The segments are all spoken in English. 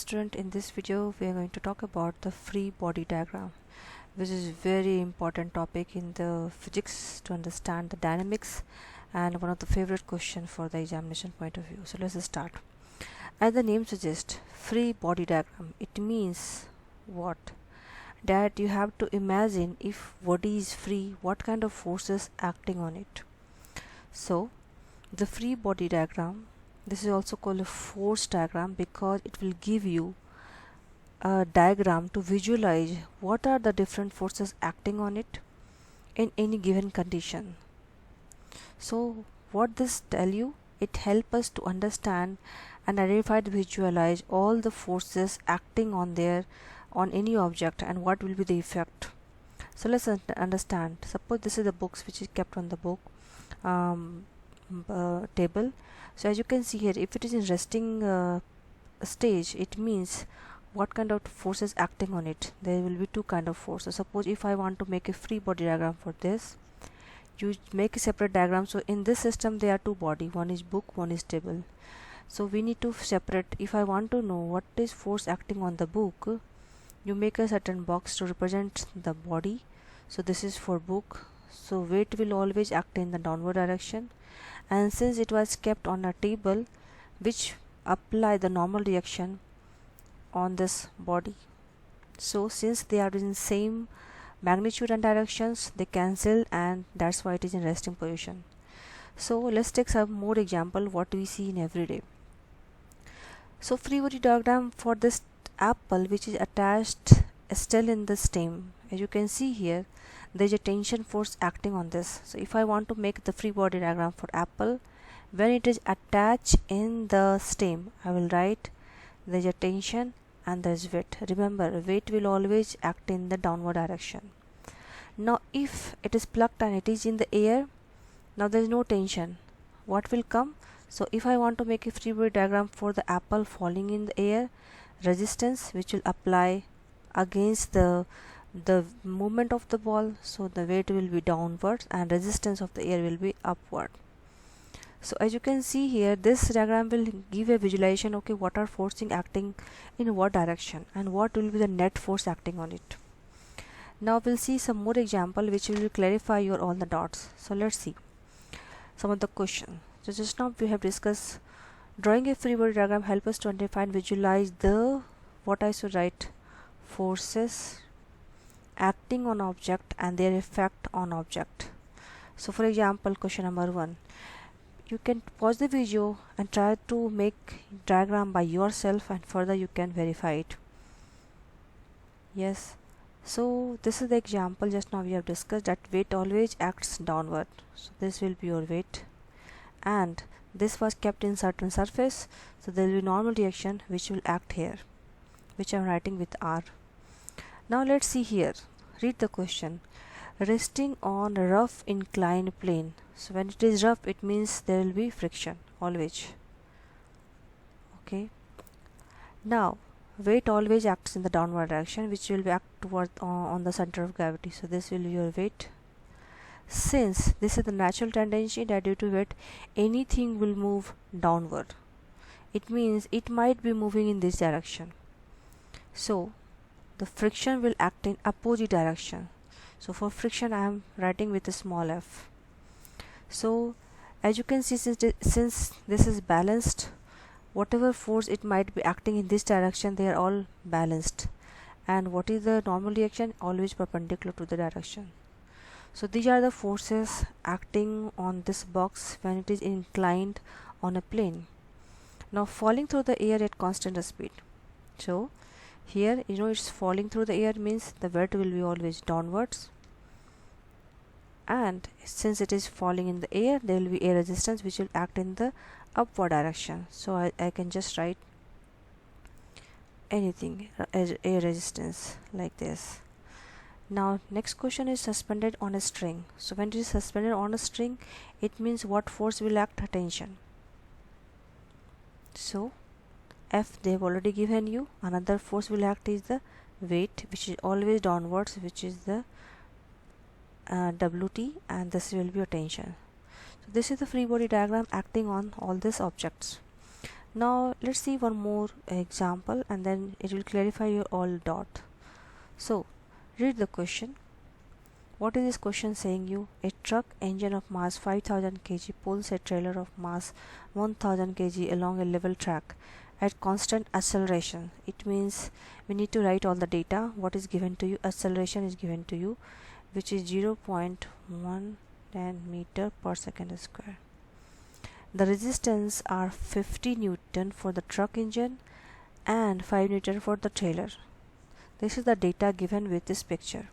student, in this video we are going to talk about the free body diagram, which is very important topic in the physics to understand the dynamics and one of the favorite question for the examination point of view. So let's start. As the name suggests, free body diagram, it means what? That you have to imagine if body is free, what kind of forces acting on it. So the free body diagram, this is also called a force diagram because it will give you a diagram to visualize what are the different forces acting on it in any given condition. So what this tell you? It help us to understand and identify and visualize all the forces acting on any object and what will be the effect. So let's understand. Suppose this is the books which is kept on the book table. So as you can see here, if it is in resting stage, it means what kind of forces acting on it. There will be two kind of forces. Suppose if I want to make a free body diagram for this, you make a separate diagram. So in this system there are two body, one is book, one is table. So we need to separate. If I want to know what is force acting on the book, you make a certain box to represent the body. So this is for book, so weight will always act in the downward direction, and since it was kept on a table, which apply the normal reaction on this body. So since they are in same magnitude and directions, they cancel, and that's why it is in resting position. So let's take some more example what we see in everyday. So free body diagram for this apple which is attached still in the stem. As you can see here, there is a tension force acting on this. So if I want to make the free body diagram for apple, when it is attached in the stem, I will write there is a tension and there is weight. Remember, weight will always act in the downward direction. Now if it is plucked and it is in the air, now there is no tension. What will come? So if I want to make a free body diagram for the apple falling in the air, resistance which will apply against the movement of the ball, so the weight will be downwards and resistance of the air will be upward. So as you can see here, this diagram will give a visualization, okay, what are forcing acting in what direction and what will be the net force acting on it. Now we'll see some more example which will clarify your all the dots. So let's see some of the question. So just now we have discussed drawing a free body diagram help us to identify and visualize the what I should write forces acting on object and their effect on object. So for example, question number 1, you can pause the video and try to make diagram by yourself, and further you can verify it. Yes, so this is the example just now we have discussed, that weight always acts downward. So this will be your weight, and this was kept in certain surface, so there will be normal reaction which will act here, which I am writing with R. Now let's see here, read the question. Resting on a rough inclined plane. So when it is rough, it means there will be friction always. Okay. Now weight always acts in the downward direction, which will be act toward on the center of gravity. So this will be your weight. Since this is the natural tendency that due to weight anything will move downward, it means it might be moving in this direction. So the friction will act in opposite direction. So for friction I am writing with a small f. So as you can see, since this is balanced, whatever force it might be acting in this direction, they are all balanced, and what is the normal reaction? Always perpendicular to the direction. So these are the forces acting on this box when it is inclined on a plane. Now falling through the air at constant speed. So here it's falling through the air means the weight will be always downwards, and since it is falling in the air, there will be air resistance which will act in the upward direction. So I can just write anything as air resistance like this. Now next question is suspended on a string. So when it is suspended on a string, it means what force will act? Tension. So F they have already given you. Another force will act is the weight, which is always downwards, which is the WT, and this will be a tension. So this is the free body diagram acting on all these objects. Now let's see one more example and then it will clarify your all doubt. So read the question. What is this question saying you? A truck engine of mass 5000 kg pulls a trailer of mass 1000 kg along a level track at constant acceleration. It means we need to write all the data. What is given to you? Acceleration is given to you, which is 0.110 meter per second square. The resistance are 50 Newton for the truck engine and 5 Newton for the trailer. This is the data given with this picture.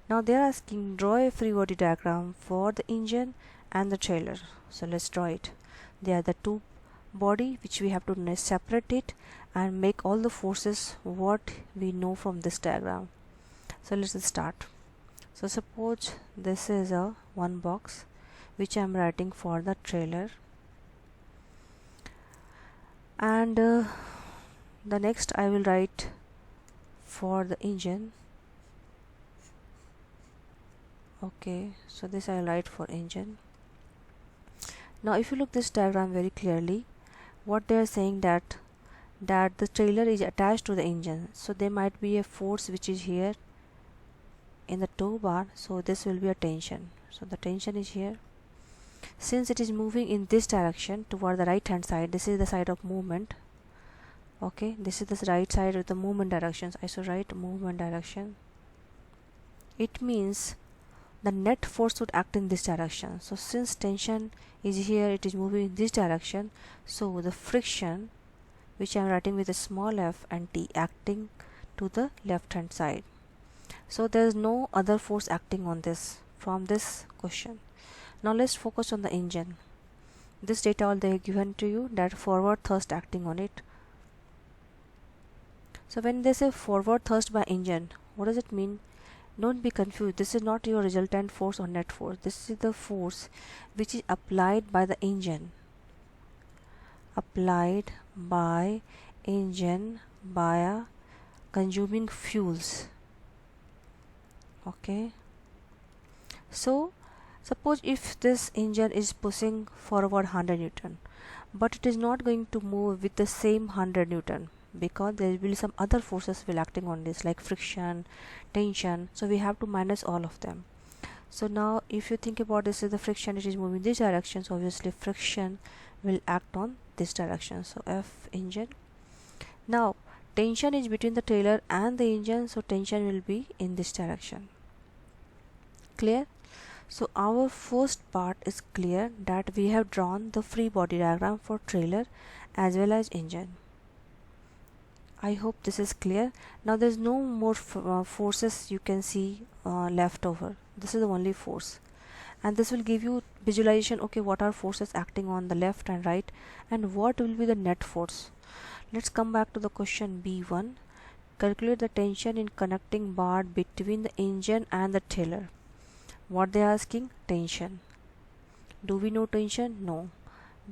Now they are asking draw a free body diagram for the engine and the trailer. So let's draw it. They are the two body which we have to separate it and make all the forces what we know from this diagram. So let's start. So suppose this is a one box which I am writing for the trailer, and the next I will write for the engine. Okay, so this I will write for engine. Now if you look this diagram very clearly, what they are saying that the trailer is attached to the engine, so there might be a force which is here in the tow bar, so this will be a tension. So the tension is here. Since it is moving in this direction toward the right hand side, this is the side of movement. Okay, this is the right side with the movement directions. I should write movement direction. It means the net force would act in this direction. So since tension is here, it is moving in this direction, so the friction which I am writing with a small f and t acting to the left hand side. So there is no other force acting on this from this question. Now let's focus on the engine. This data all they have given to you, that forward thrust acting on it. So when they say forward thrust by engine, what does it mean? Don't be confused. This is not your resultant force or net force. This is the force which is applied by the engine. Applied by engine by consuming fuels. Okay. So suppose if this engine is pushing forward 100 Newton, but it is not going to move with the same 100 Newton, because there will be some other forces will acting on this like friction, tension, so we have to minus all of them. So now if you think about this is the friction, it is moving this direction, so obviously friction will act on this direction. So F engine. Now tension is between the trailer and the engine, so tension will be in this direction. Clear? So our first part is clear, that we have drawn the free body diagram for trailer as well as engine. I hope this is clear. Now there's no more forces you can see left over. This is the only force, and this will give you visualization. Okay, what are forces acting on the left and right, and what will be the net force? Let's come back to the question B1. Calculate the tension in connecting bar between the engine and the trailer. What they are asking? Tension. Do we know tension? No.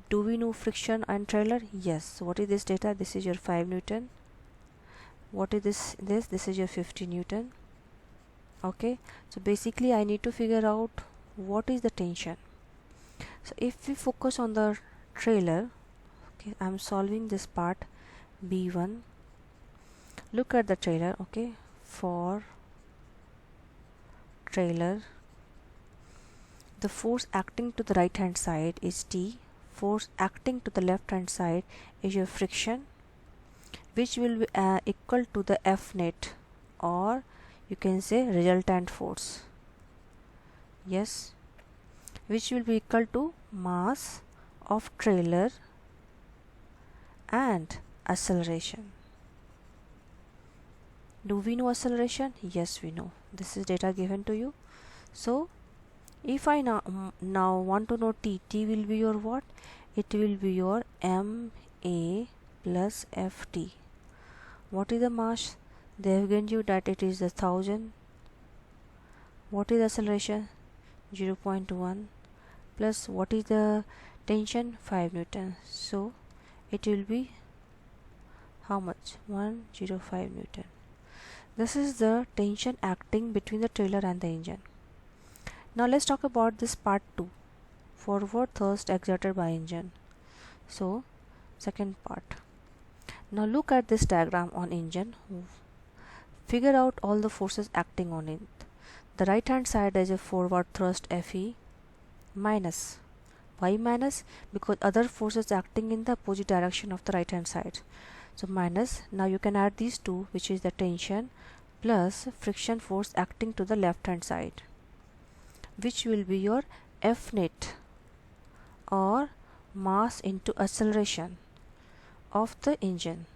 Do we know friction and trailer? Yes. So what is this data? This is your 5 Newton. What is this? This is your 50 Newton. Okay. So basically I need to figure out what is the tension. So if we focus on the trailer, okay, I'm solving this part B1. Look at the trailer. Okay, for trailer, the force acting to the right hand side is T. Force acting to the left hand side is your friction, which will be equal to the F net, or you can say resultant force. Yes, which will be equal to mass of trailer and acceleration. Do we know acceleration? Yes, we know. This is data given to you. So if I now want to know T will be your what? It will be your MA plus FT. What is the mass? They have given you that it is 1000. What is the acceleration? 0.1 plus what is the tension? 5 Newton. So it will be how much? 105 Newton. This is the tension acting between the trailer and the engine. Now let's talk about this part 2, forward thrust exerted by engine. So second part. Now look at this diagram on engine. Figure out all the forces acting on it. The right hand side is a forward thrust Fe minus. Why minus? Because other forces acting in the opposite direction of the right hand side. So minus. Now you can add these two, which is the tension plus friction force acting to the left hand side, which will be your F net, or mass into acceleration of the engine.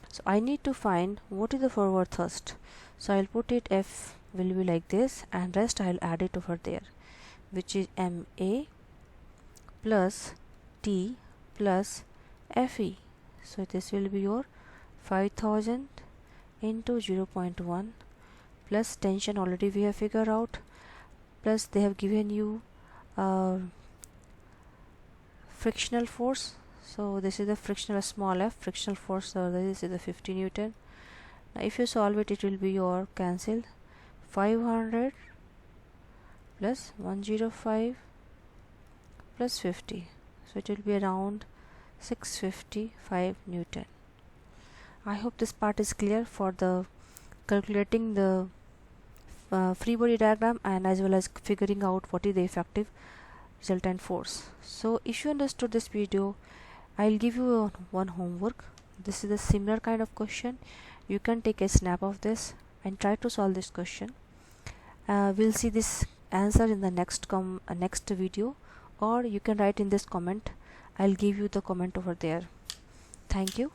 So I need to find what is the forward thrust. So I'll put it, F will be like this, and rest I'll add it over there, which is MA plus T plus Fe. So this will be your 5000 into 0.1 plus tension already we have figured out, plus they have given you frictional force. So this is the frictional small f frictional force, so this is the 50 Newton. Now if you solve it, it will be your cancelled 500 plus 105 plus 50, so it will be around 655 Newton. I hope this part is clear for the calculating the free body diagram, and as well as figuring out what is the effective resultant force. So if you understood this video, I'll give you one homework. This is a similar kind of question. You can take a snap of this and try to solve this question. We'll see this answer in the next video, or you can write in this comment. I'll give you the comment over there. Thank you.